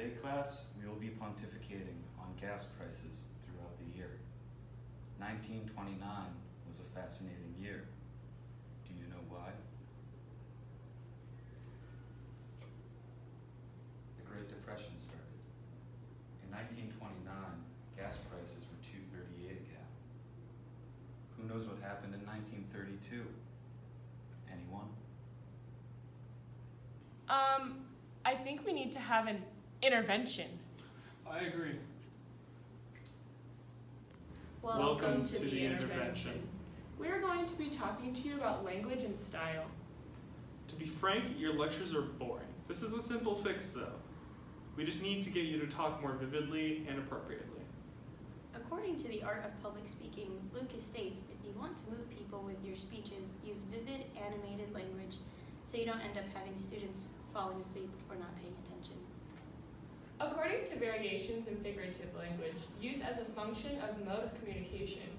Today, class, we will be pontificating on gas prices throughout the year. 1929 was a fascinating year. Do you know why? The Great Depression started. In 1929, gas prices were $2.38 a gallon. Who knows what happened in 1932? Anyone? I think we need to have an intervention. I agree. Welcome to the intervention. We're going to be talking to you about language and style. To be frank, your lectures are boring. This is a simple fix, though. We just need to get you to talk more vividly and appropriately. According to the art of public speaking, Lucas states, if you want to move people with your speeches, use vivid, animated language so you don't end up having students falling asleep or not paying attention. According to variations in figurative language, used as a function of mode of communication,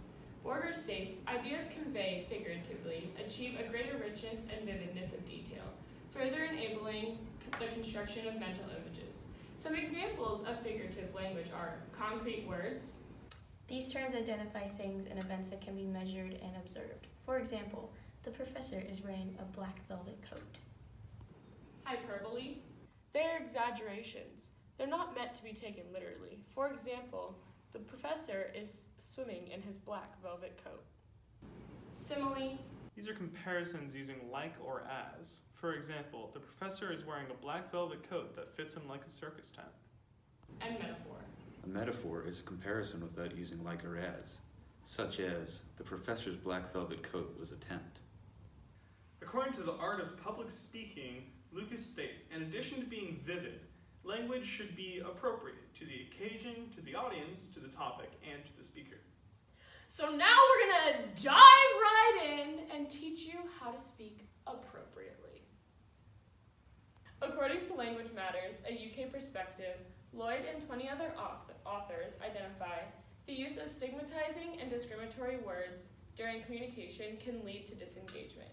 Borger states, ideas conveyed figuratively achieve a greater richness and vividness of detail, further enabling the construction of mental images. Some examples of figurative language are concrete words. These terms identify things and events that can be measured and observed. For example, the professor is wearing a black velvet coat. Hyperbole. They're exaggerations. They're not meant to be taken literally. For example, the professor is swimming in his black velvet coat. Simile. These are comparisons using like or as. For example, the professor is wearing a black velvet coat that fits him like a circus tent. And metaphor. A metaphor is a comparison without using like or as, such as, the professor's black velvet coat was a tent. According to the art of public speaking, Lucas states, in addition to being vivid, language should be appropriate to the occasion, to the audience, to the topic, and to the speaker. So now we're gonna dive right in and teach you how to speak appropriately. According to Language Matters, a UK perspective, Lloyd and 20 other authors identify the use of stigmatizing and discriminatory words during communication can lead to disengagement.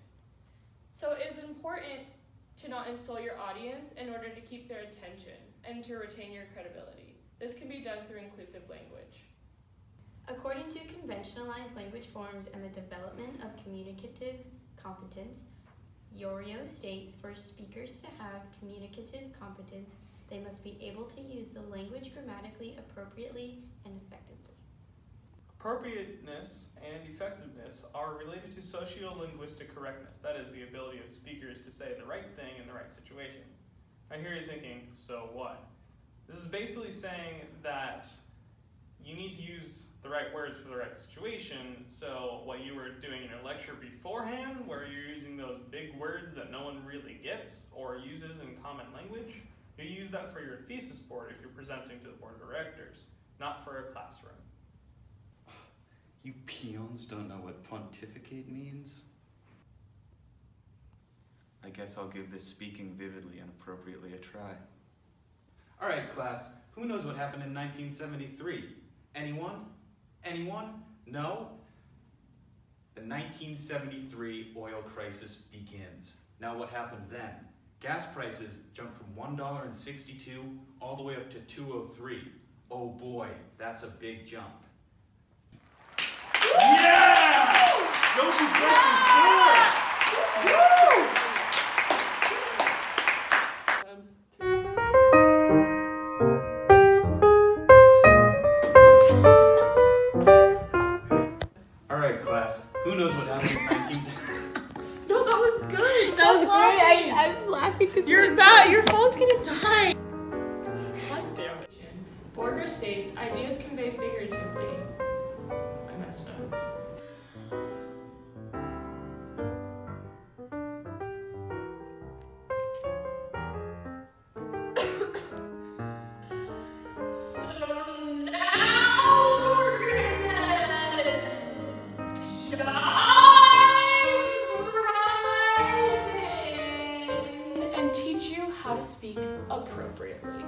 So it is important to not insult your audience in order to keep their attention and to retain your credibility. This can be done through inclusive language. According to conventionalized language forms and the development of communicative competence, Yorio states for speakers to have communicative competence, they must be able to use the language grammatically appropriately and effectively. Appropriateness and effectiveness are related to sociolinguistic correctness, that is, the ability of speakers to say the right thing in the right situation. I hear you thinking, so what? This is basically saying that you need to use the right words for the right situation, so what you were doing in your lecture beforehand, where you're using those big words that no one really gets or uses in common language, you use that for your thesis board if you're presenting to the board of directors, not for a classroom. You peons don't know what pontificate means? I guess I'll give this speaking vividly and appropriately a try. All right, class, who knows what happened in 1973? Anyone? Anyone? No? The 1973 oil crisis begins. Now what happened then? Gas prices jumped from $1.62 all the way up to $2.03. Oh boy, that's a big jump. Yeah! Go to Preston Store! Woo! All right, class, who knows what happened in 19... No, that was good. That was great. I'm laughing because You're bad. Your phone's gonna die. God damn it. Borger states ideas convey figuratively. I messed up. So now we're gonna dive right in and teach you how to speak appropriately.